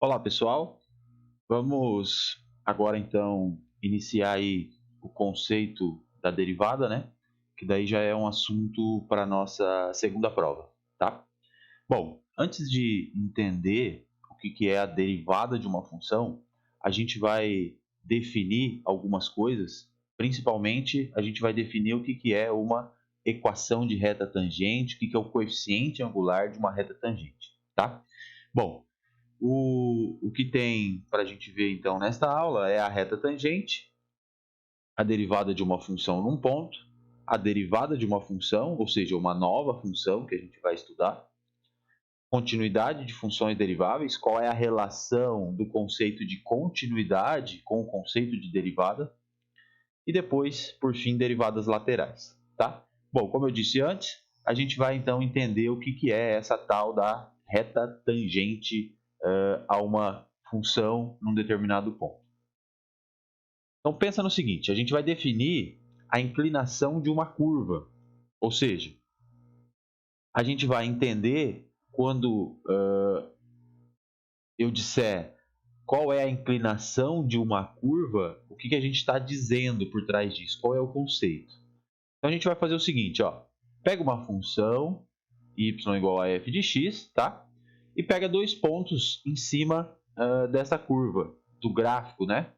Olá, pessoal. Vamos agora então iniciar aí o conceito da derivada, né? Que daí já é um assunto para a nossa segunda prova, tá? Bom, antes de entender o que é a derivada de uma função, a gente vai definir algumas coisas. Principalmente, a gente vai definir o que é uma equação de reta tangente, o que é o coeficiente angular de uma reta tangente, tá? Bom, o que tem para a gente ver então nesta aula é a reta tangente, a derivada de uma função num ponto, a derivada de uma função, ou seja, uma nova função que a gente vai estudar, continuidade de funções deriváveis, qual é a relação do conceito de continuidade com o conceito de derivada, e depois, por fim, derivadas laterais, tá? Bom, como eu disse antes, a gente vai então entender o que é essa tal da reta tangente a uma função num determinado ponto. Então pensa no seguinte, a gente vai definir a inclinação de uma curva, ou seja, a gente vai entender quando eu disser qual é a inclinação de uma curva, o que a gente está dizendo por trás disso, qual é o conceito. Então a gente vai fazer o seguinte, ó, pega uma função y igual a f de x, tá? E pega dois pontos em cima dessa curva, do gráfico, né?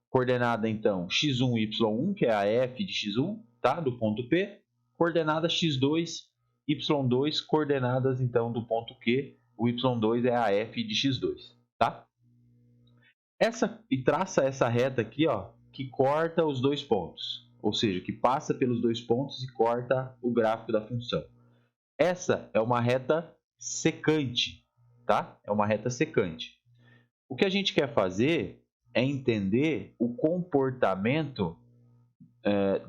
Coordenada então x1, y1, que é a f de x1, tá? Do ponto P. Coordenada x2, y2, coordenadas então do ponto Q. O y2 é a f de x2, tá? E traça essa reta aqui, ó, que corta os dois pontos, ou seja, que passa pelos dois pontos e corta o gráfico da função. Essa é uma reta secante, tá? É uma reta secante. O que a gente quer fazer é entender o comportamento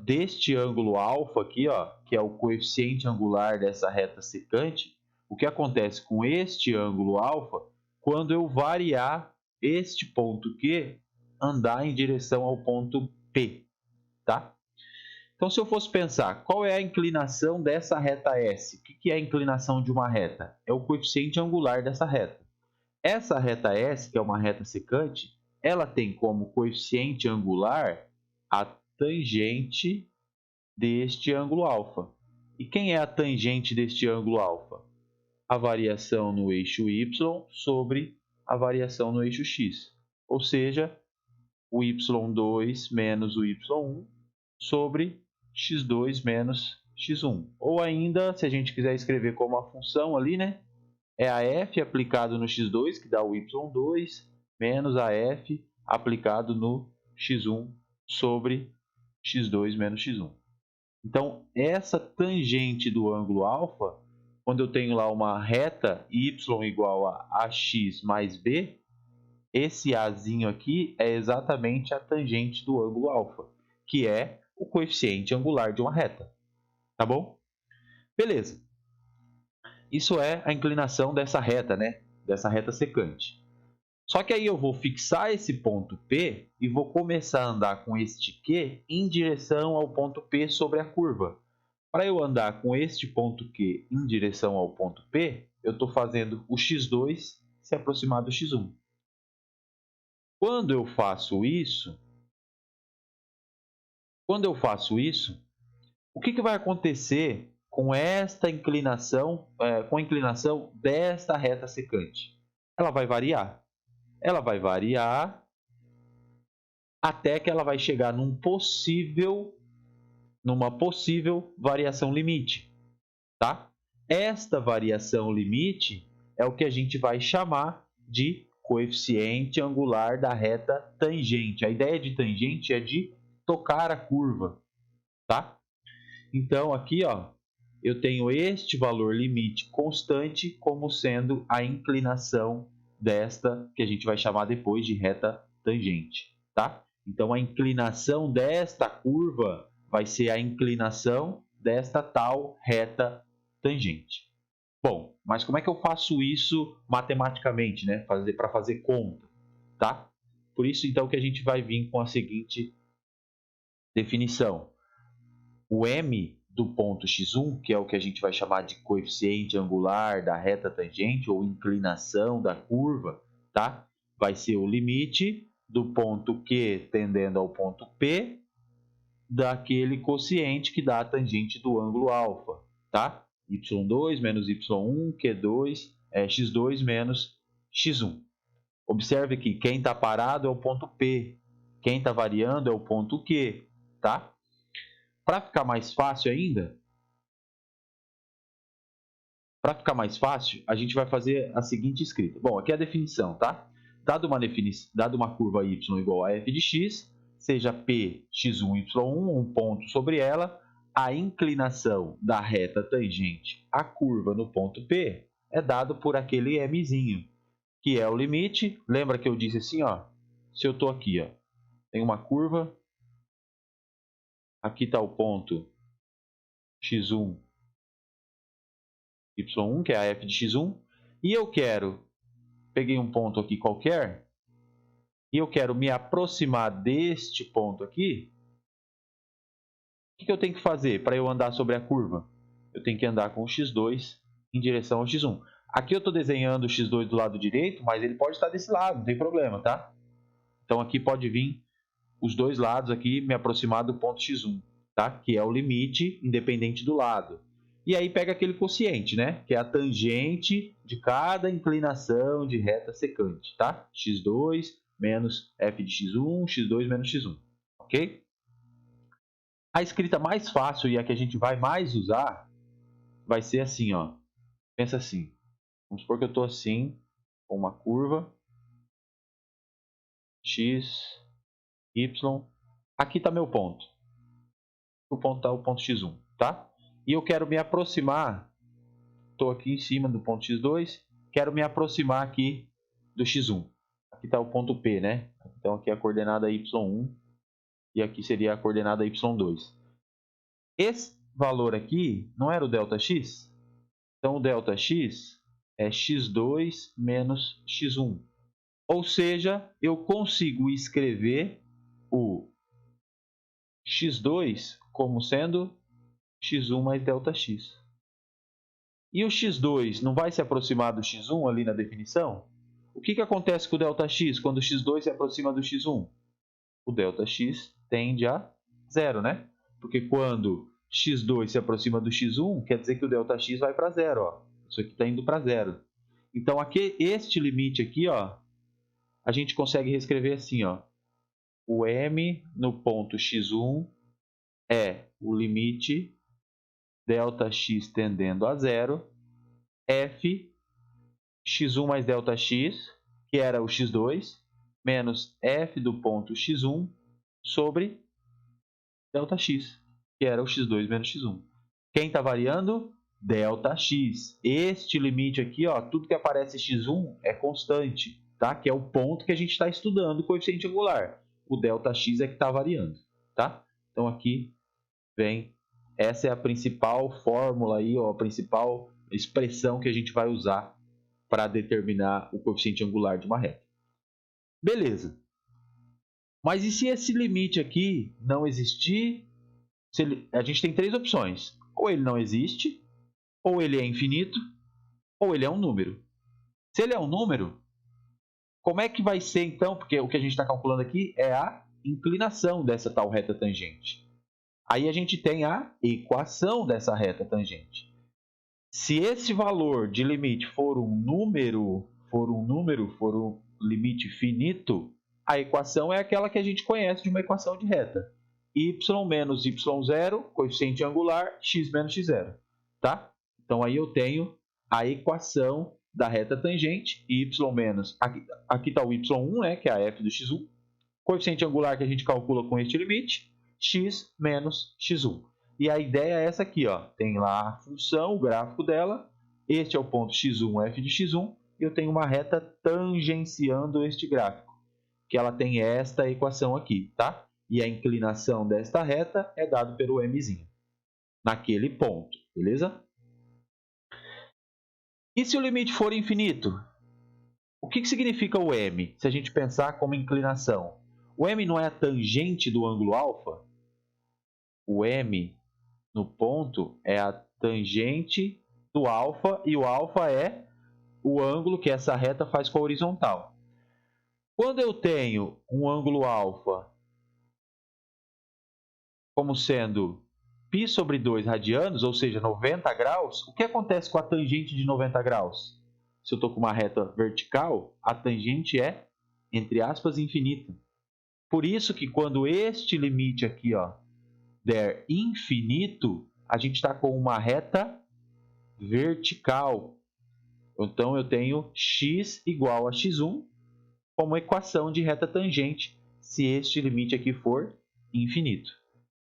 deste ângulo alfa aqui, ó, que é o coeficiente angular dessa reta secante. O que acontece com este ângulo alfa quando eu variar este ponto Q andar em direção ao ponto P, tá? Então, se eu fosse pensar, qual é a inclinação dessa reta S? O que é a inclinação de uma reta? É o coeficiente angular dessa reta. Essa reta S, que é uma reta secante, ela tem como coeficiente angular a tangente deste ângulo alfa. E quem é a tangente deste ângulo alfa? A variação no eixo y sobre a variação no eixo x. Ou seja, o y2 menos o y1 sobre x2 menos x1. Ou ainda, se a gente quiser escrever como uma função ali, né? É a f aplicado no x2, que dá o y2, menos a f aplicado no x1 sobre x2 menos x1. Então, essa tangente do ângulo alfa, quando eu tenho lá uma reta y igual a ax mais b, esse azinho aqui é exatamente a tangente do ângulo alfa, que é o coeficiente angular de uma reta. Tá bom? Beleza. Isso é a inclinação dessa reta, né? Dessa reta secante. Só que aí eu vou fixar esse ponto P e vou começar a andar com este Q em direção ao ponto P sobre a curva. Para eu andar com este ponto Q em direção ao ponto P, eu estou fazendo o x2 se aproximar do x1. Quando eu faço isso, o que vai acontecer com esta inclinação, com a inclinação desta reta secante? Ela vai variar. Ela vai variar até que ela vai chegar numa possível variação limite, tá? Esta variação limite é o que a gente vai chamar de coeficiente angular da reta tangente. A ideia de tangente é de tocar a curva, tá? Então aqui, ó, eu tenho este valor limite constante como sendo a inclinação desta que a gente vai chamar depois de reta tangente, tá? Então a inclinação desta curva vai ser a inclinação desta tal reta tangente. Bom, mas como é que eu faço isso matematicamente, né? Para fazer conta, tá? Por isso então que a gente vai vir com a seguinte definição. O m do ponto x1, que é o que a gente vai chamar de coeficiente angular da reta tangente ou inclinação da curva, tá? vai ser o limite do ponto Q tendendo ao ponto P daquele quociente que dá a tangente do ângulo alfa, tá? y2 menos y1, Q2, x2 menos x1. Observe que quem está parado é o ponto P, quem está variando é o ponto Q, tá? Para ficar mais fácil ainda, a gente vai fazer a seguinte escrita. Bom, aqui é a definição, tá? Dado uma curva y igual a f de x, seja p x1, y1, um ponto sobre ela, a inclinação da reta tangente à curva no ponto P é dado por aquele mzinho, que é o limite. Lembra que eu disse assim, ó, se eu estou aqui, ó, tem uma curva, aqui está o ponto x1, y1, que é a f de x1, e eu peguei um ponto aqui qualquer, e eu quero me aproximar deste ponto aqui, o que eu tenho que fazer para eu andar sobre a curva? Eu tenho que andar com o x2 em direção ao x1. Aqui eu estou desenhando o x2 do lado direito, mas ele pode estar desse lado, não tem problema, tá? Então aqui pode vir os dois lados aqui, me aproximar do ponto x1, tá? Que é o limite independente do lado. E aí pega aquele quociente, né? Que é a tangente de cada inclinação de reta secante, tá? x2 menos f de x1, x2 menos x1, ok? A escrita mais fácil e a que a gente vai mais usar vai ser assim, ó. Pensa assim. Vamos supor que eu estou assim, com uma curva x, y. Aqui está meu ponto. O ponto está o ponto x1, tá? E eu quero me aproximar. Estou aqui em cima do ponto x2. Quero me aproximar aqui do x1. Aqui está o ponto P, né? Então aqui é a coordenada y1 e aqui seria a coordenada y2. Esse valor aqui não era o ΔX? Então o ΔX é x2 menos x1. Ou seja, eu consigo escrever o x2 como sendo x1 mais ΔX. E o x2 não vai se aproximar do x1 ali na definição? O que acontece com o ΔX quando o x2 se aproxima do x1? O ΔX tende a zero, né? Porque quando x2 se aproxima do x1, quer dizer que o ΔX vai para zero. Ó. Isso aqui está indo para zero. Então, aqui, este limite aqui, ó, a gente consegue reescrever assim, ó. O m no ponto x1 é o limite ΔX tendendo a zero, f x1 mais ΔX, que era o x2, menos f do ponto x1 sobre ΔX, que era o x2 menos x1. Quem está variando? ΔX. Este limite aqui, ó, tudo que aparece x1 é constante, tá? Que é o ponto que a gente está estudando o coeficiente angular. O ΔX é que está variando, tá? Então aqui vem, essa é a principal fórmula aí, ó, a principal expressão que a gente vai usar para determinar o coeficiente angular de uma reta. Beleza. Mas e se esse limite aqui não existir? A gente tem três opções. Ou ele não existe, ou ele é infinito, ou ele é um número. Se ele é um número, como é que vai ser então? Porque o que a gente está calculando aqui é a inclinação dessa tal reta tangente. Aí a gente tem a equação dessa reta tangente. Se esse valor de limite for um limite finito, a equação é aquela que a gente conhece de uma equação de reta. Y menos y0, coeficiente angular, x menos x0. Tá? Então aí eu tenho a equação da reta tangente, y menos, aqui está o y1, né, que é a f do x1, coeficiente angular que a gente calcula com este limite, x menos x1. E a ideia é essa aqui, ó. Tem lá a função, o gráfico dela. Este é o ponto x1, f de x1. E eu tenho uma reta tangenciando este gráfico, que ela tem esta equação aqui, tá? E a inclinação desta reta é dado pelo mzinho, naquele ponto, beleza? E se o limite for infinito? O que significa o m, se a gente pensar como inclinação? O m não é a tangente do ângulo alfa? O m no ponto é a tangente do alfa, e o alfa é o ângulo que essa reta faz com a horizontal. Quando eu tenho um ângulo alfa como sendo π sobre 2 radianos, ou seja, 90 graus, o que acontece com a tangente de 90 graus? Se eu estou com uma reta vertical, a tangente é, entre aspas, infinita. Por isso que quando este limite aqui der infinito, a gente está com uma reta vertical. Então, eu tenho x igual a x1 como equação de reta tangente, se este limite aqui for infinito.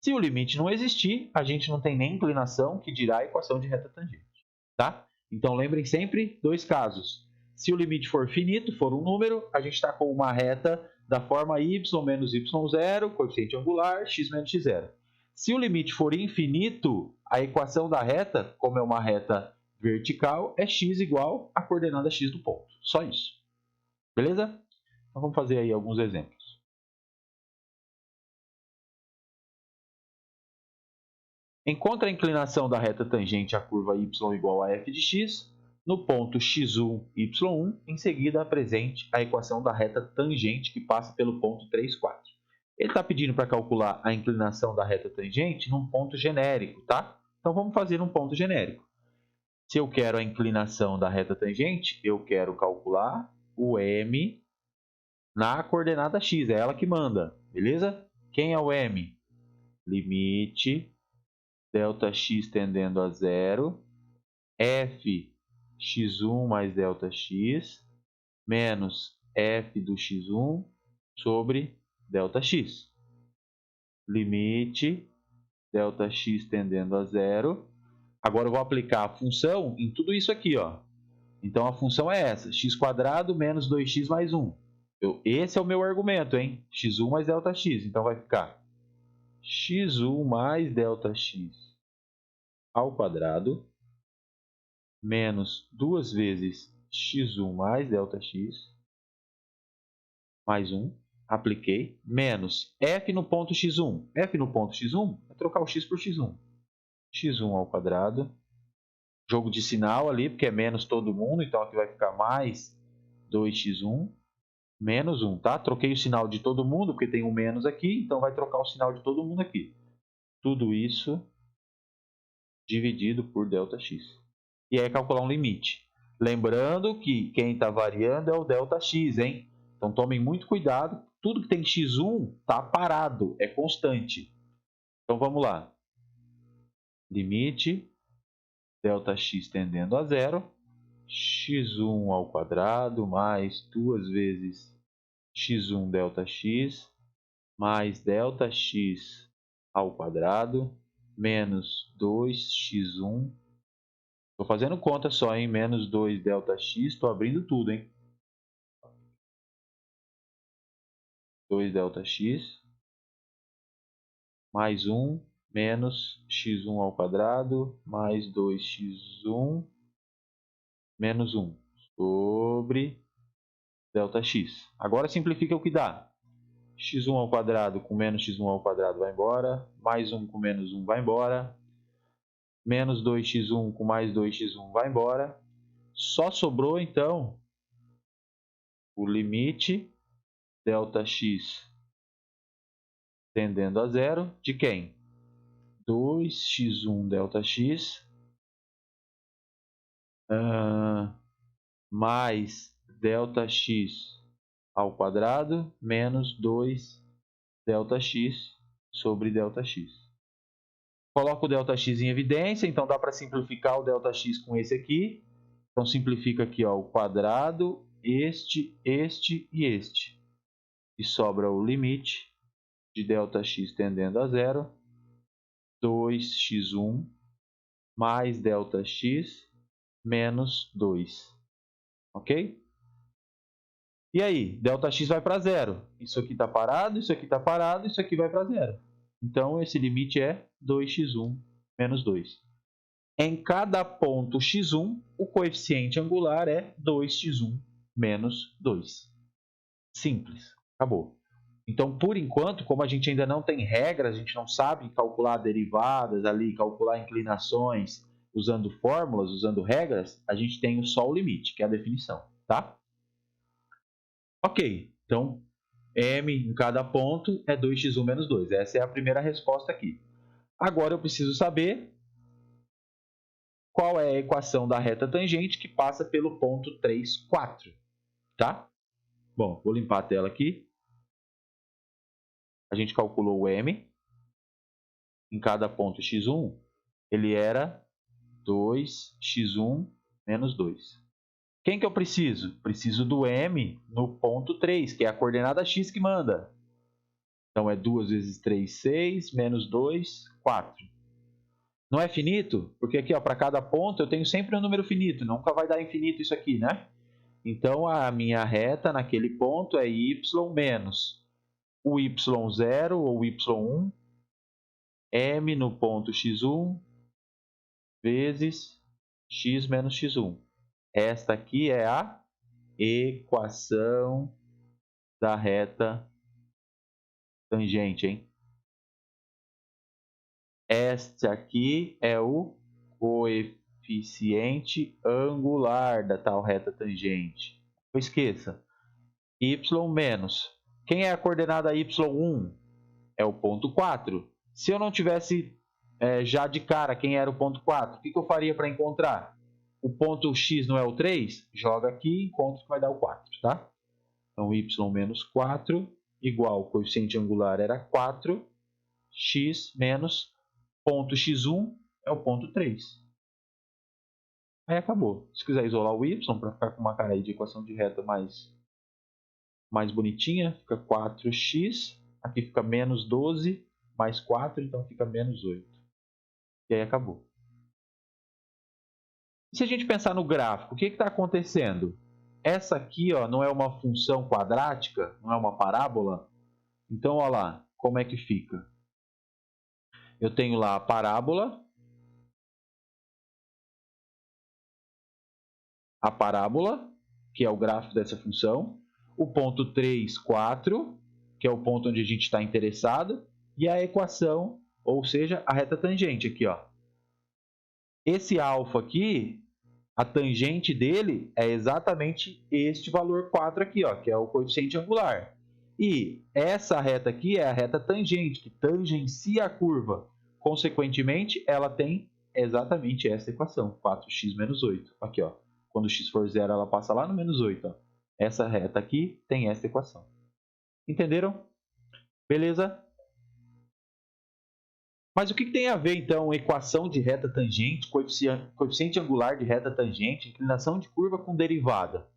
Se o limite não existir, a gente não tem nem inclinação, que dirá a equação de reta tangente. Tá? Então, lembrem sempre dois casos. Se o limite for finito, for um número, a gente está com uma reta da forma y menos y0, coeficiente angular, x menos x0. Se o limite for infinito, a equação da reta, como é uma reta vertical, é x igual a coordenada x do ponto. Só isso. Beleza? Então, vamos fazer aí alguns exemplos. Encontre a inclinação da reta tangente à curva y igual a f de x no ponto x1, y1. Em seguida, apresente a equação da reta tangente que passa pelo ponto 3, 4. Ele está pedindo para calcular a inclinação da reta tangente num ponto genérico, tá? Então, vamos fazer um ponto genérico. Se eu quero a inclinação da reta tangente, eu quero calcular o m na coordenada x, é ela que manda, beleza? Quem é o m? Limite Δx tendendo a zero, f x1 mais Δx, menos f do x1 sobre Δx. Limite Δx tendendo a zero. Agora eu vou aplicar a função em tudo isso aqui. Então a função é essa, x² menos 2x mais 1. Esse é o meu argumento, hein? x1 mais Δx. Então vai ficar x1 mais Δx ao quadrado menos 2 vezes x1 mais Δx mais 1, apliquei, menos f no ponto x1. F no ponto x1 é trocar o x por x1. x1 ao quadrado, jogo de sinal ali, porque é menos todo mundo, então aqui vai ficar mais 2x1 menos 1, tá? Troquei o sinal de todo mundo, porque tem um menos aqui, então vai trocar o sinal de todo mundo aqui. Tudo isso dividido por Δx. E aí calcular um limite. Lembrando que quem está variando é o Δx, hein? Então tomem muito cuidado. Tudo que tem x1 está parado, é constante. Então vamos lá. Limite Δx tendendo a zero, x1 ao quadrado mais 2 vezes x1 Δx mais Δx ao quadrado menos 2x1. Estou fazendo conta só, hein? Menos 2 Δx. Estou abrindo tudo, hein? 2 Δx mais 1 menos x1 ao quadrado mais 2x1 menos 1 sobre Δx. Agora simplifica o que dá. x1 ao quadrado com menos x1 ao quadrado vai embora. Mais 1 com menos 1 vai embora. Menos 2x1 com mais 2x1 vai embora. Só sobrou, então, o limite Δx tendendo a zero de quem? 2x1 Δx mais Δx ao quadrado menos 2 Δx sobre Δx. Coloco o Δx em evidência, então dá para simplificar o Δx com esse aqui. Então simplifica aqui o quadrado, este e este. E sobra o limite de Δx tendendo a zero, 2x1 mais Δx menos 2. Ok? E aí, Δx vai para zero. Isso aqui está parado, isso aqui está parado, isso aqui vai para zero. Então, esse limite é 2x1 menos 2. Em cada ponto x1, o coeficiente angular é 2x1 menos 2. Simples. Acabou. Então, por enquanto, como a gente ainda não tem regras, a gente não sabe calcular derivadas ali, calcular inclinações usando fórmulas, usando regras, a gente tem só o limite, que é a definição, tá? Ok. Então, m em cada ponto é 2x1 menos 2. Essa é a primeira resposta aqui. Agora eu preciso saber qual é a equação da reta tangente que passa pelo ponto 3, 4. Tá? Bom, vou limpar a tela aqui. A gente calculou o m em cada ponto x1. Ele era 2x1 menos 2. Quem que eu preciso? Preciso do m no ponto 3, que é a coordenada x que manda. Então, é 2 vezes 3, 6, menos 2, 4. Não é finito? Porque aqui, para cada ponto, eu tenho sempre um número finito. Nunca vai dar infinito isso aqui, né? Então, a minha reta naquele ponto é y menos o y0 ou y1, m no ponto x1, vezes x menos x1. Esta aqui é a equação da reta tangente, hein? Este aqui é o coeficiente angular da tal reta tangente. Não esqueça, y menos. Quem é a coordenada y1? É o ponto 4. Se eu não tivesse já de cara quem era o ponto 4, o que eu faria para encontrar? O ponto x não é o 3? Joga aqui e encontra que vai dar o 4, tá? Então, y menos 4 igual, o coeficiente angular era 4, x menos ponto x1 é o ponto 3. Aí acabou. Se quiser isolar o y, para ficar com uma cara aí de equação de reta mais bonitinha, fica 4x, aqui fica menos 12, mais 4, então fica menos 8. E aí acabou. E se a gente pensar no gráfico, o que está acontecendo? Essa aqui não é uma função quadrática, não é uma parábola. Então, olha lá como é que fica. Eu tenho lá a parábola, que é o gráfico dessa função, o ponto 3, 4, que é o ponto onde a gente está interessado, e a equação, ou seja, a reta tangente aqui. Esse alfa aqui, a tangente dele é exatamente este valor 4 aqui, que é o coeficiente angular. E essa reta aqui é a reta tangente, que tangencia a curva. Consequentemente, ela tem exatamente essa equação, 4x menos 8. Aqui, quando x for zero, ela passa lá no menos 8. Essa reta aqui tem essa equação. Entenderam? Beleza? Mas o que tem a ver, então, equação de reta tangente, coeficiente angular de reta tangente, inclinação de curva com derivada?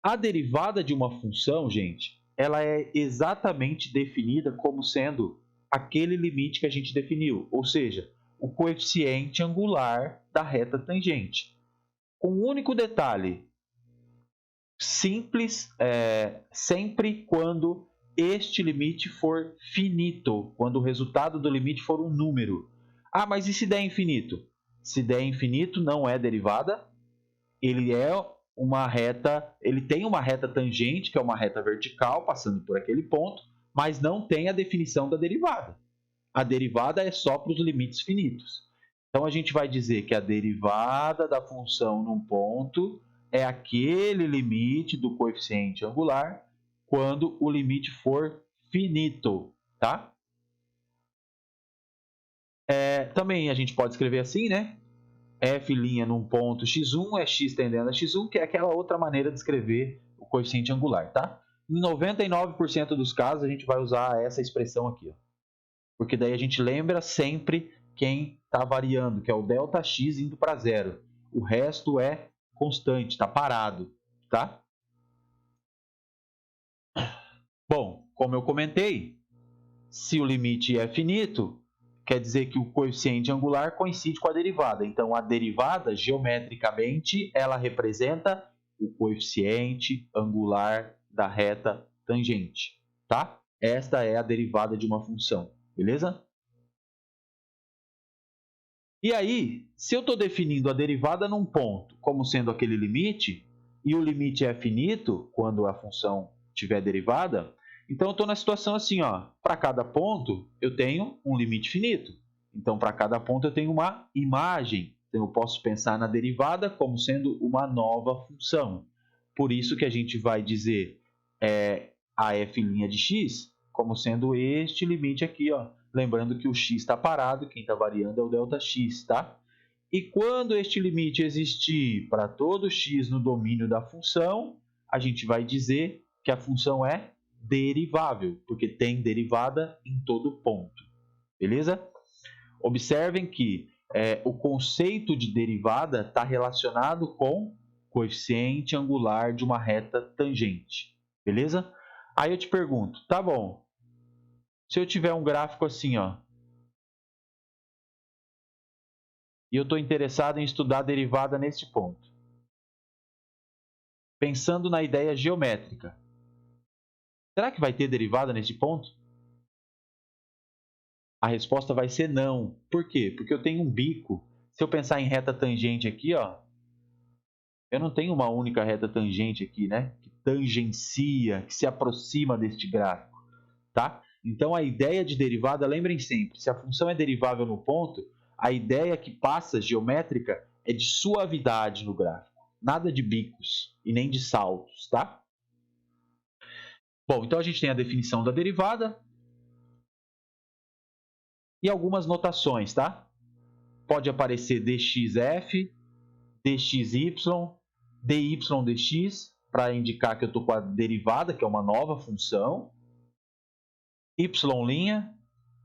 A derivada de uma função, gente, ela é exatamente definida como sendo aquele limite que a gente definiu, ou seja, o coeficiente angular da reta tangente. Com um único detalhe, simples, sempre quando este limite for finito, quando o resultado do limite for um número. Ah, mas e se der infinito? Se der infinito, não é derivada, ele tem uma reta tangente, que é uma reta vertical, passando por aquele ponto, mas não tem a definição da derivada. A derivada é só para os limites finitos. Então, a gente vai dizer que a derivada da função num ponto é aquele limite do coeficiente angular quando o limite for finito, tá? Também a gente pode escrever assim, né? F' num ponto x1 é x tendendo a x1, que é aquela outra maneira de escrever o coeficiente angular, tá? Em 99% dos casos, a gente vai usar essa expressão aqui, porque daí a gente lembra sempre quem está variando, que é o ΔX indo para zero. O resto é constante, está parado, tá? Bom, como eu comentei, se o limite é finito, quer dizer que o coeficiente angular coincide com a derivada. Então, a derivada, geometricamente, ela representa o coeficiente angular da reta tangente, tá? Esta é a derivada de uma função, beleza? E aí, se eu estou definindo a derivada num ponto como sendo aquele limite, e o limite é finito quando a função tiver derivada, então eu estou na situação assim, para cada ponto eu tenho um limite finito. Então, para cada ponto eu tenho uma imagem. Então, eu posso pensar na derivada como sendo uma nova função. Por isso que a gente vai dizer a f' de x como sendo este limite aqui, ó. Lembrando que o x está parado, quem está variando é o ΔX, tá? E quando este limite existir para todo x no domínio da função, a gente vai dizer que a função é derivável, porque tem derivada em todo ponto. Beleza? Observem que o conceito de derivada está relacionado com coeficiente angular de uma reta tangente. Beleza? Aí eu te pergunto, tá bom, se eu tiver um gráfico assim, ó, e eu estou interessado em estudar a derivada neste ponto, pensando na ideia geométrica, será que vai ter derivada neste ponto? A resposta vai ser não. Por quê? Porque eu tenho um bico. Se eu pensar em reta tangente aqui, ó, eu não tenho uma única reta tangente aqui, né? Que tangencia, que se aproxima deste gráfico, tá? Então, a ideia de derivada, lembrem sempre, se a função é derivável no ponto, a ideia que passa geométrica é de suavidade no gráfico. Nada de bicos e nem de saltos, tá? Bom, então a gente tem a definição da derivada e algumas notações, tá? Pode aparecer dxf, dxy, dy dx, para indicar que eu estou com a derivada, que é uma nova função, y'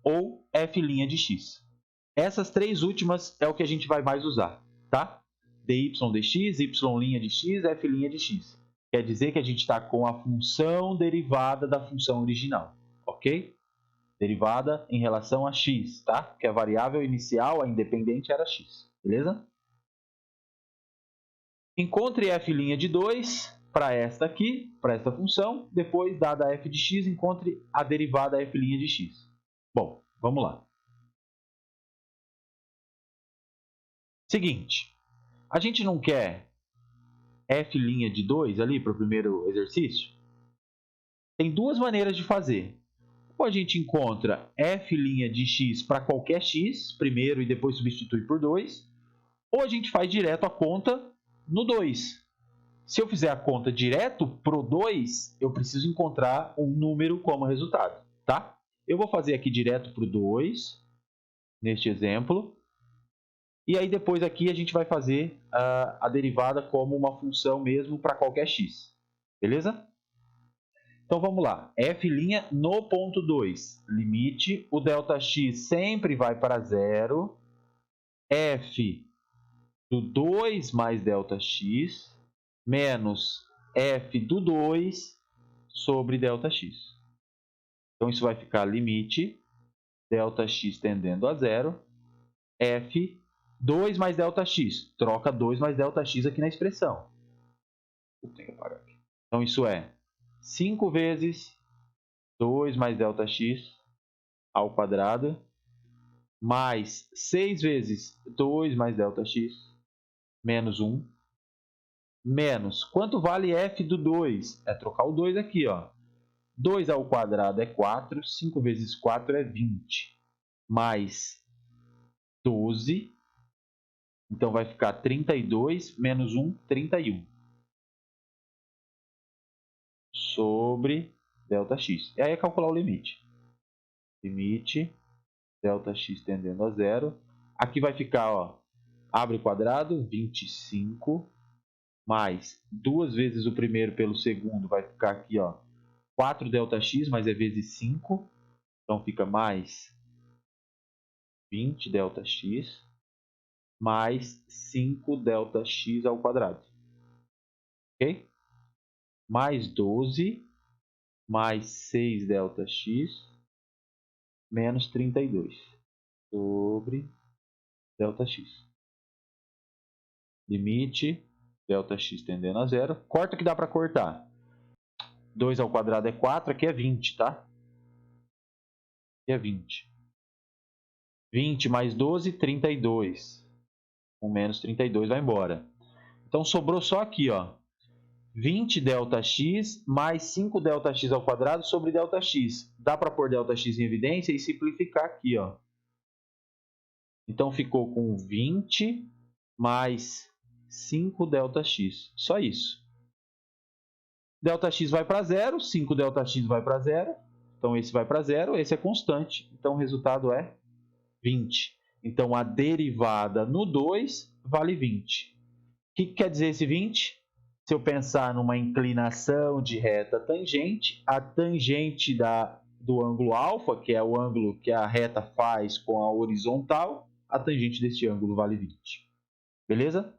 ou f' de x. Essas três últimas é o que a gente vai mais usar, tá? dy dx, y' de x, f' de x. Quer dizer que a gente está com a função derivada da função original, ok? Derivada em relação a x, tá? Porque a variável inicial, a independente, era x, beleza? Encontre f' de 2 para esta aqui, para esta função. Depois, dada f de x, encontre a derivada f' de x. Bom, vamos lá. Seguinte, a gente não quer f' de 2 ali para o primeiro exercício? Tem duas maneiras de fazer. Ou a gente encontra f' de x para qualquer x, primeiro e depois substitui por 2, ou a gente faz direto a conta no 2. Se eu fizer a conta direto para o 2, eu preciso encontrar um número como resultado, tá? Eu vou fazer aqui direto para o 2, neste exemplo. E aí depois aqui a gente vai fazer a derivada como uma função mesmo para qualquer x. Beleza? Então vamos lá. F' no ponto 2. Limite, o ΔX sempre vai para zero. F do 2 mais ΔX menos f do 2 sobre ΔX. Então, isso vai ficar limite, ΔX tendendo a zero, f 2 mais ΔX. Troca 2 mais ΔX aqui na expressão. Então, isso é 5 vezes 2 mais ΔX ao quadrado, mais 6 vezes 2 mais ΔX, menos 1, menos, quanto vale f do 2? É trocar o 2 aqui, ó. 2 ao quadrado é 4, 5 vezes 4 é 20, mais 12, então vai ficar 32, menos 1, 31, sobre ΔX. E aí é calcular o limite. Limite, ΔX tendendo a zero. Aqui vai ficar, ó, abre o quadrado, 25, mais 2 vezes o primeiro pelo segundo, vai ficar aqui, ó, 4 ΔX, mas é vezes 5, então fica mais 20 ΔX, mais 5 ΔX ao quadrado. Ok? Mais 12, mais 6 ΔX, menos 32, sobre ΔX. Limite, ΔX tendendo a zero. Corta que dá para cortar. 2 ao quadrado é 4, aqui é 20, tá? Aqui é 20. 20 mais 12, 32. Com menos 32 vai embora. Então, sobrou só aqui, ó. 20 ΔX mais 5 ΔX ao quadrado sobre ΔX. Dá para pôr ΔX em evidência e simplificar aqui, ó. Então, ficou com 20 mais 5 ΔX. Só isso. Δx vai para zero, 5 Δx vai para zero. Então, esse vai para zero, esse é constante. Então, o resultado é 20. Então, a derivada no 2 vale 20. O que quer dizer esse 20? Se eu pensar numa inclinação de reta tangente, a tangente do ângulo alfa, que é o ângulo que a reta faz com a horizontal, a tangente deste ângulo vale 20. Beleza?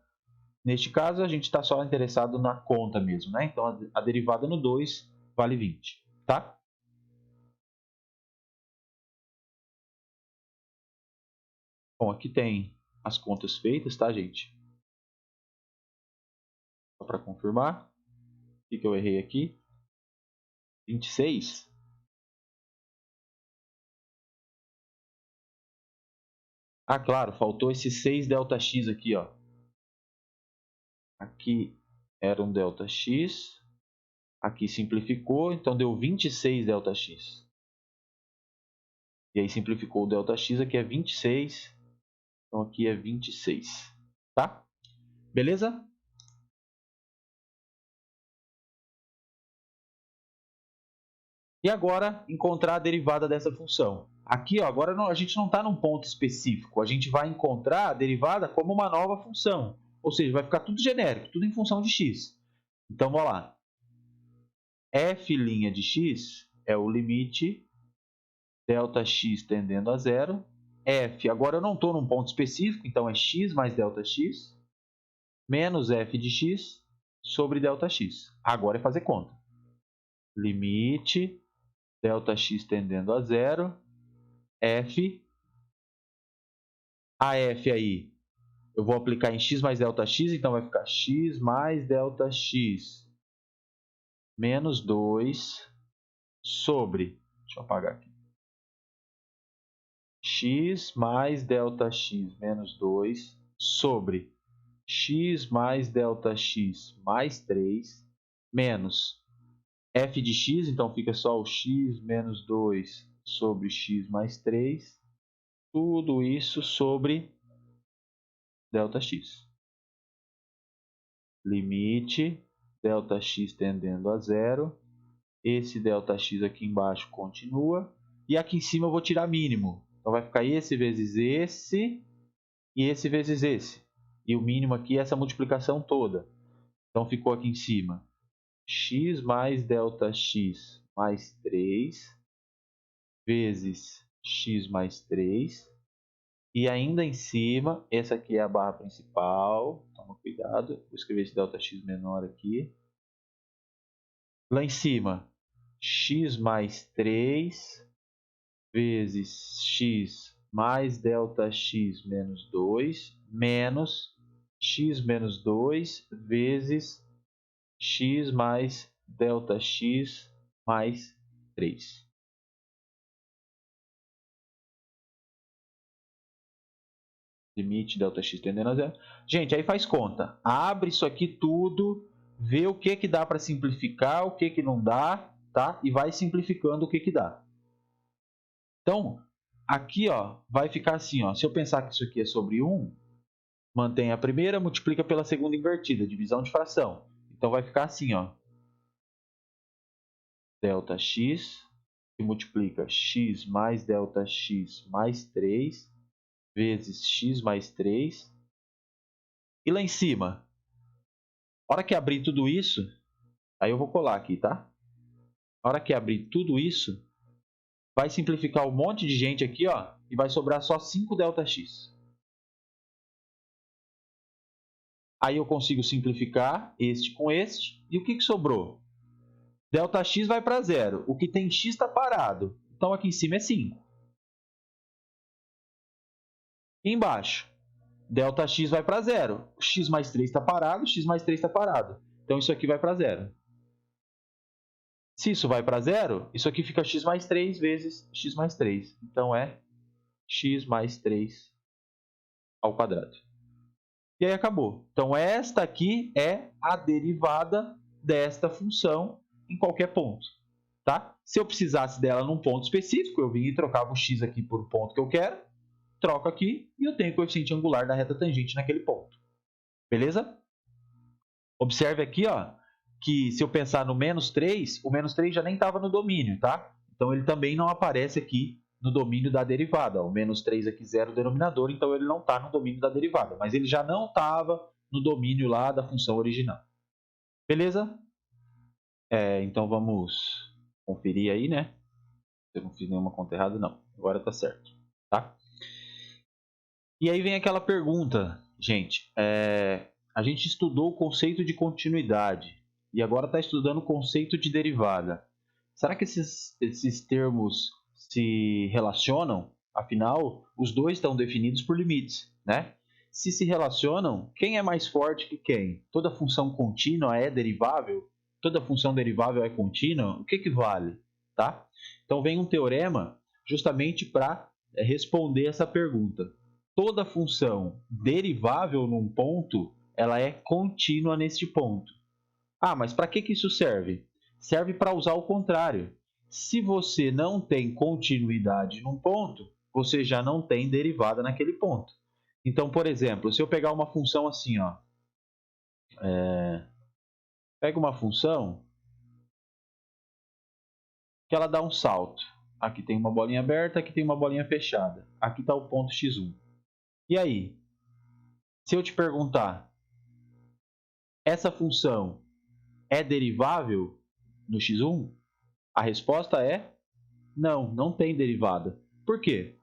Neste caso, a gente está só interessado na conta mesmo, né? Então, a derivada no 2 vale 20, tá? Bom, aqui tem as contas feitas, tá, gente? Só para confirmar. O que eu errei aqui? 26. Ah, claro, faltou esse 6 Δx aqui, ó. Aqui era um Δx. Aqui simplificou, então deu 26 Δx. E aí simplificou o Δx, aqui é 26. Então aqui é 26, tá? Beleza? E agora, encontrar a derivada dessa função. Aqui, ó, agora a gente não está num ponto específico. A gente vai encontrar a derivada como uma nova função. Ou seja, vai ficar tudo genérico, tudo em função de x. Então, vamos lá. F' de x é o limite Δx tendendo a zero. F, agora eu não estou num ponto específico, então é x mais Δx menos f de x sobre Δx. Agora é fazer conta. Limite Δx tendendo a zero, f. A f aí, eu vou aplicar em x mais Δx, então vai ficar x mais Δx menos 2 sobre, deixa eu apagar aqui, x mais Δx menos 2 sobre x mais Δx mais 3 menos f de x, então fica só o x menos 2 sobre x mais 3, tudo isso sobre Δx. Limite Δx tendendo a zero, esse Δx aqui embaixo continua, e aqui em cima eu vou tirar mínimo, então vai ficar esse vezes esse, e esse vezes esse, e o mínimo aqui é essa multiplicação toda, então ficou aqui em cima x mais Δx mais 3 vezes x mais 3, e ainda em cima, essa aqui é a barra principal, toma cuidado, vou escrever esse Δx menor aqui. Lá em cima, x mais 3 vezes x mais Δx menos 2 menos x menos 2 vezes x mais Δx mais 3. Limite Δx tendendo a zero. Gente, aí faz conta. Abre isso aqui tudo, vê o que dá para simplificar, o que não dá, tá? E vai simplificando o que dá. Então, aqui ó, vai ficar assim, ó. Se eu pensar que isso aqui é sobre 1, mantém a primeira, multiplica pela segunda invertida, divisão de fração. Então, vai ficar assim, ó. Δx, que multiplica x mais Δx mais 3, vezes x mais 3. E lá em cima, na hora que abrir tudo isso, aí eu vou colar aqui, tá? Na hora que abrir tudo isso, vai simplificar um monte de gente aqui, ó, e vai sobrar só 5 Δx. Aí eu consigo simplificar este com este, e o que sobrou? Δx vai para zero, o que tem x está parado, então aqui em cima é 5. E embaixo, Δx vai para zero, o x mais 3 está parado, x mais 3 está parado, então isso aqui vai para zero. Se isso vai para zero, isso aqui fica x mais 3 vezes x mais 3. Então, é x mais 3 ao quadrado. E aí acabou. Então, esta aqui é a derivada desta função em qualquer ponto. Tá? Se eu precisasse dela num ponto específico, eu vinha e trocava o x aqui por um ponto que eu quero, troco aqui e eu tenho o coeficiente angular da reta tangente naquele ponto. Beleza? Observe aqui, ó, que se eu pensar no menos 3, o menos 3 já nem estava no domínio, tá? Então ele também não aparece aqui no domínio da derivada. O menos 3 aqui, zero denominador, então ele não está no domínio da derivada. Mas ele já não estava no domínio lá da função original. Beleza? Então vamos conferir aí, né? Eu não fiz nenhuma conta errada, não. Agora está certo, tá? E aí vem aquela pergunta, gente. A gente estudou o conceito de continuidade e agora está estudando o conceito de derivada. Será que esses termos se relacionam? Afinal, os dois estão definidos por limites, né? Se relacionam, quem é mais forte que quem? Toda função contínua é derivável? Toda função derivável é contínua? O que vale? Tá? Então vem um teorema justamente para responder essa pergunta. Toda função derivável num ponto, ela é contínua neste ponto. Ah, mas para que isso serve? Serve para usar o contrário. Se você não tem continuidade num ponto, você já não tem derivada naquele ponto. Então, por exemplo, se eu pegar uma função assim, ó, pega uma função que ela dá um salto. Aqui tem uma bolinha aberta, aqui tem uma bolinha fechada. Aqui está o ponto x1. E aí? Se eu te perguntar, essa função é derivável no x1? A resposta é não, não tem derivada. Por quê?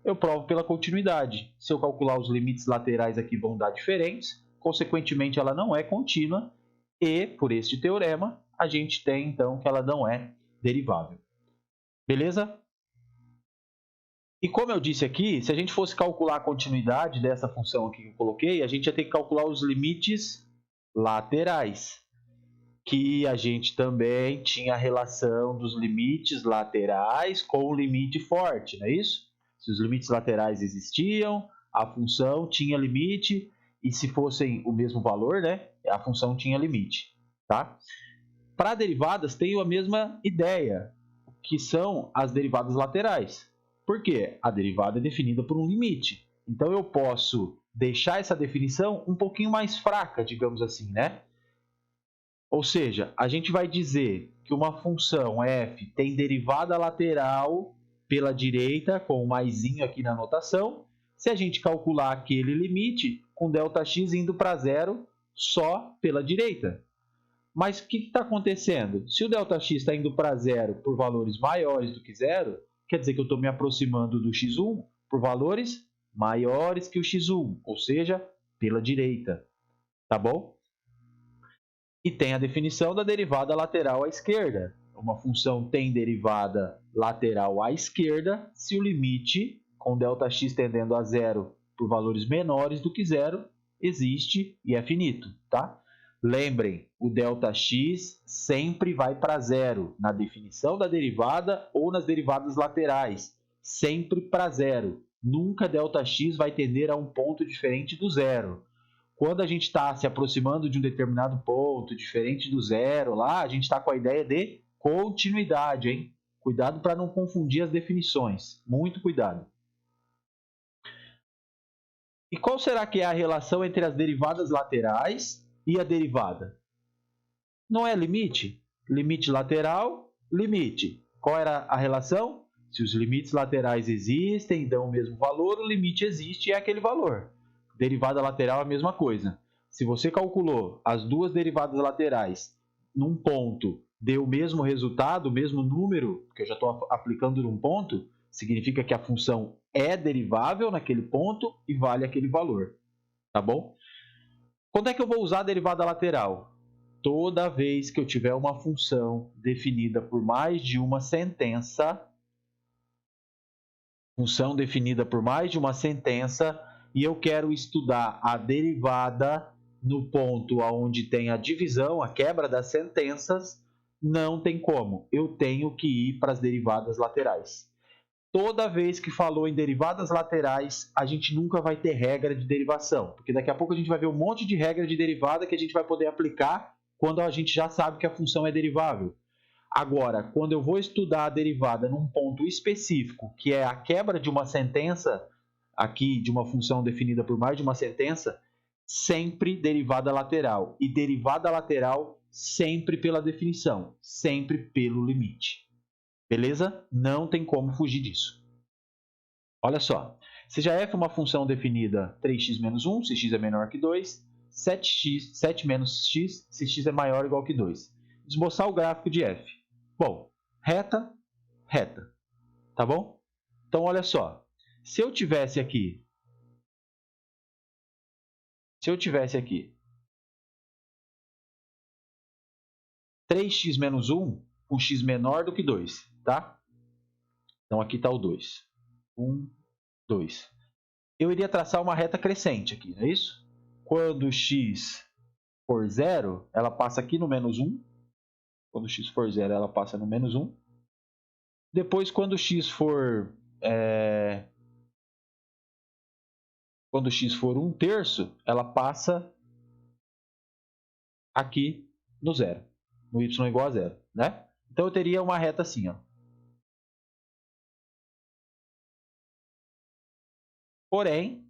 Eu provo pela continuidade. Se eu calcular os limites laterais aqui vão dar diferentes, consequentemente ela não é contínua e, por este teorema, a gente tem então que ela não é derivável. Beleza? E como eu disse aqui, se a gente fosse calcular a continuidade dessa função aqui que eu coloquei, a gente ia ter que calcular os limites laterais, que a gente também tinha a relação dos limites laterais com o limite forte, não é isso? Se os limites laterais existiam, a função tinha limite, e se fossem o mesmo valor, né, a função tinha limite. Tá? Para derivadas, tenho a mesma ideia, que são as derivadas laterais. Por quê? A derivada é definida por um limite. Então, eu posso deixar essa definição um pouquinho mais fraca, digamos assim, né? Ou seja, a gente vai dizer que uma função f tem derivada lateral pela direita, com o maisinho aqui na notação, se a gente calcular aquele limite com ΔX indo para zero só pela direita. Mas o que está acontecendo? Se o ΔX está indo para zero por valores maiores do que zero, quer dizer que eu estou me aproximando do x1 por valores maiores que o x1, ou seja, pela direita. Tá bom? E tem a definição da derivada lateral à esquerda. Uma função tem derivada lateral à esquerda se o limite, com ΔX tendendo a zero por valores menores do que zero, existe e é finito. Tá? Lembrem, o ΔX sempre vai para zero, na definição da derivada ou nas derivadas laterais. Sempre para zero. Nunca ΔX vai tender a um ponto diferente do zero. Quando a gente está se aproximando de um determinado ponto, diferente do zero lá, a gente está com a ideia de continuidade, hein? Cuidado para não confundir as definições. Muito cuidado. E qual será que é a relação entre as derivadas laterais e a derivada? Não é limite? Limite lateral, limite. Qual era a relação? Se os limites laterais existem e dão o mesmo valor, o limite existe e é aquele valor. Derivada lateral é a mesma coisa. Se você calculou as duas derivadas laterais num ponto, deu o mesmo resultado, o mesmo número, que eu já estou aplicando num ponto, significa que a função é derivável naquele ponto e vale aquele valor. Tá bom? Quando é que eu vou usar a derivada lateral? Toda vez que eu tiver uma função definida por mais de uma sentença, e eu quero estudar a derivada no ponto onde tem a divisão, a quebra das sentenças, não tem como. Eu tenho que ir para as derivadas laterais. Toda vez que falou em derivadas laterais, a gente nunca vai ter regra de derivação, porque daqui a pouco a gente vai ver um monte de regra de derivada que a gente vai poder aplicar quando a gente já sabe que a função é derivável. Agora, quando eu vou estudar a derivada num ponto específico, que é a quebra de uma sentença, aqui de uma função definida por mais de uma sentença, sempre derivada lateral. E derivada lateral sempre pela definição, sempre pelo limite. Beleza? Não tem como fugir disso. Olha só, seja f uma função definida 3x menos 1, se x é menor que 2, 7 menos x, se x é maior ou igual que 2. Esboçar o gráfico de f. Bom, reta, reta. Tá bom? Então, olha só. Se eu tivesse aqui 3x menos 1 com x menor do que 2, tá? Então, aqui está o 2. 1, 2. Eu iria traçar uma reta crescente aqui, não é isso? Quando x for 0, ela passa aqui no menos 1. Quando x for 0, ela passa no menos 1. Depois, quando x for 1 terço, ela passa aqui no 0. No y igual a 0, né? Então, eu teria uma reta assim, ó. Porém,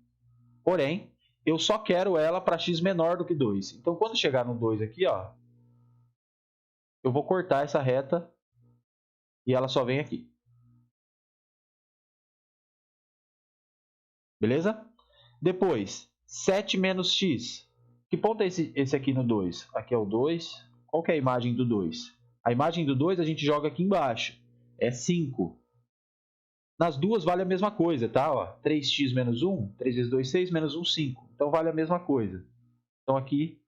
eu só quero ela para x menor do que 2. Então, quando chegar no 2 aqui, ó, eu vou cortar essa reta e ela só vem aqui. Beleza? Depois, 7 menos x. Que ponto é esse aqui no 2? Aqui é o 2. Qual que é a imagem do 2? A imagem do 2 a gente joga aqui embaixo. É 5. Nas duas vale a mesma coisa, tá? Ó, 3x menos 1, 3 vezes 2, 6, menos 1, 5. Então, vale a mesma coisa. Então, aqui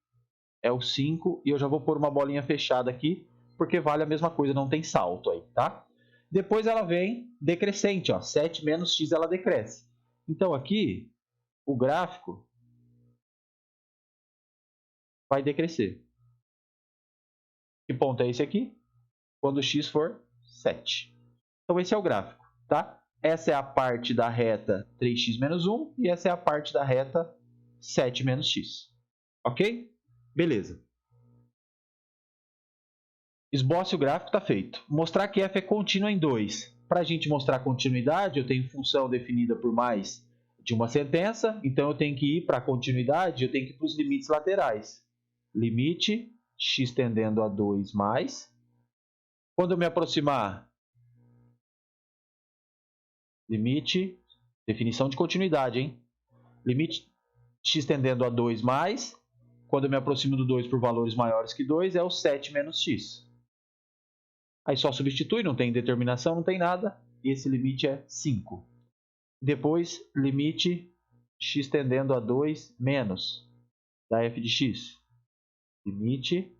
é o 5 e eu já vou pôr uma bolinha fechada aqui, porque vale a mesma coisa, não tem salto aí, tá? Depois ela vem decrescente, ó, 7 menos x ela decresce. Então, aqui, o gráfico vai decrescer. Que ponto é esse aqui? Quando x for 7. Então, esse é o gráfico, tá? Essa é a parte da reta 3x menos 1 e essa é a parte da reta 7 menos x. Ok? Beleza. Esboce o gráfico, está feito. Mostrar que f é contínua em 2. Para a gente mostrar a continuidade, eu tenho função definida por mais de uma sentença, então eu tenho que ir para a continuidade, eu tenho que ir para os limites laterais. Limite x tendendo a 2 mais. Quando eu me aproximar, limite, definição de continuidade, hein? Limite x tendendo a 2 mais. Quando eu me aproximo do 2 por valores maiores que 2, é o 7 menos x. Aí só substitui, não tem determinação, não tem nada. E esse limite é 5. Depois, limite x tendendo a 2 menos da f de x. Limite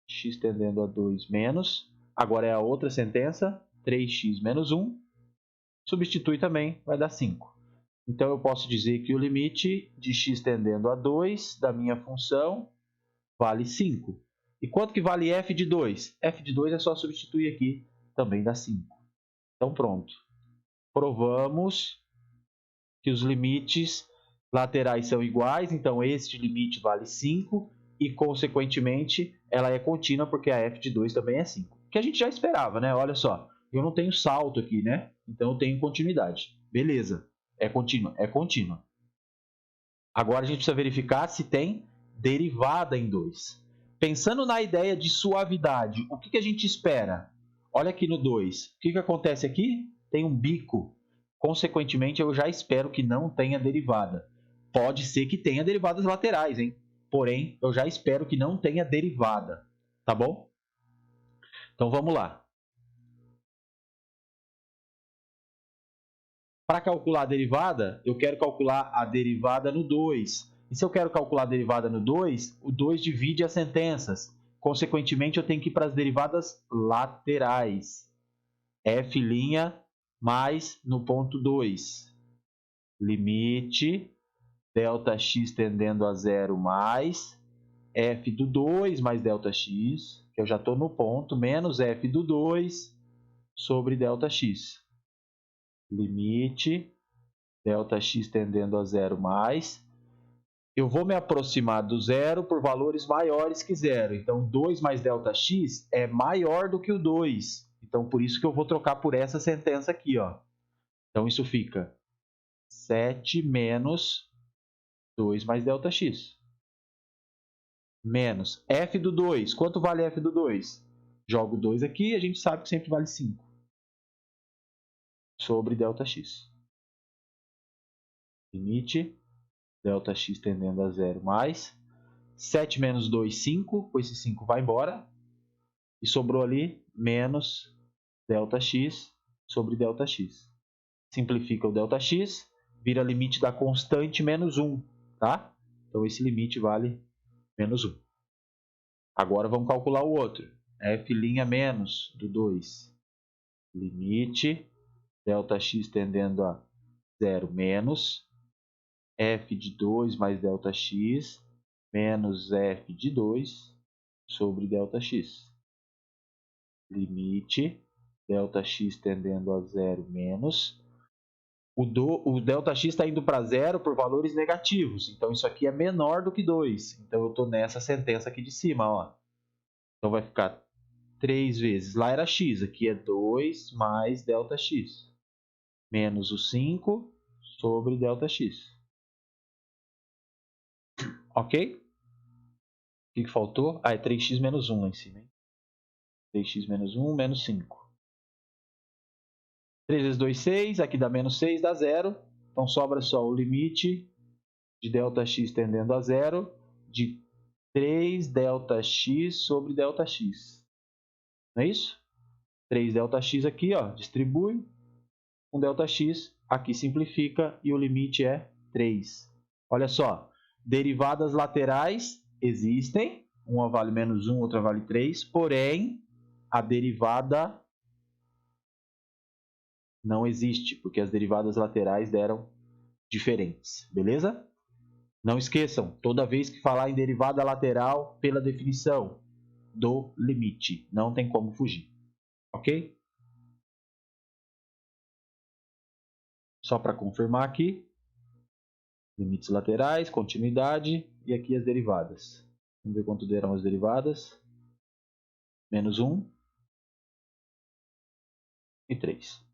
x tendendo a 2 menos. Agora é a outra sentença, 3x menos 1. Substitui também, vai dar 5. Então, eu posso dizer que o limite de x tendendo a 2 da minha função vale 5. E quanto que vale f de 2? F de 2 é só substituir aqui, também dá 5. Então, pronto. Provamos que os limites laterais são iguais, então este limite vale 5 e, consequentemente, ela é contínua porque a f de 2 também é 5. Que a gente já esperava, né? Olha só, eu não tenho salto aqui, né? Então, eu tenho continuidade. Beleza, é contínua? É contínua. Agora, a gente precisa verificar se tem derivada em 2. Pensando na ideia de suavidade, o que a gente espera? Olha aqui no 2. O que acontece aqui? Tem um bico. Consequentemente, eu já espero que não tenha derivada. Pode ser que tenha derivadas laterais, hein? Porém, eu já espero que não tenha derivada. Tá bom? Então, vamos lá. Para calcular a derivada, eu quero calcular a derivada no 2. E se eu quero calcular a derivada no 2, o 2 divide as sentenças. Consequentemente, eu tenho que ir para as derivadas laterais. F' mais no ponto 2. Limite ΔX tendendo a 0 mais f do 2 mais ΔX, que eu já estou no ponto, menos f do 2 sobre ΔX. Limite ΔX tendendo a 0 mais. Eu vou me aproximar do zero por valores maiores que zero. Então, 2 mais ΔX é maior do que o 2. Então, por isso que eu vou trocar por essa sentença aqui, ó. Então, isso fica 7 menos 2 mais ΔX. menos f do 2. Quanto vale f do 2? Jogo 2 aqui, a gente sabe que sempre vale 5. Sobre ΔX. Limite, ΔX tendendo a 0 mais 7 menos 2, 5. Com esse 5 vai embora. E sobrou ali menos ΔX sobre ΔX. Simplifica o ΔX, vira limite da constante menos 1. Tá? Então esse limite vale menos 1. Agora vamos calcular o outro. F' menos do 2. Limite, ΔX tendendo a 0 menos f de 2 mais ΔX menos f de 2 sobre ΔX. Limite, ΔX tendendo a 0 menos. O ΔX está indo para 0 por valores negativos. Então, isso aqui é menor do que 2. Então, eu estou nessa sentença aqui de cima. Ó. Então, vai ficar 3 vezes. Lá era x. Aqui é 2 mais ΔX. Menos o 5 sobre ΔX. Ok? O que faltou? Ah, é 3x menos 1 lá em cima. Hein? 3x menos 1, menos 5. 3 vezes 2, 6. Aqui dá menos 6, dá 0. Então, sobra só o limite de ΔX tendendo a 0 de 3 ΔX sobre ΔX. Não é isso? 3 ΔX aqui, ó, distribui. Com ΔX, aqui simplifica e o limite é 3. Olha só, derivadas laterais existem. Uma vale menos 1, outra vale 3. Porém, a derivada não existe, porque as derivadas laterais deram diferentes. Beleza? Não esqueçam, toda vez que falar em derivada lateral, pela definição do limite. Não tem como fugir. Ok? Só para confirmar aqui. Limites laterais, continuidade e aqui as derivadas. Vamos ver quanto deram as derivadas. Menos 1 e 3.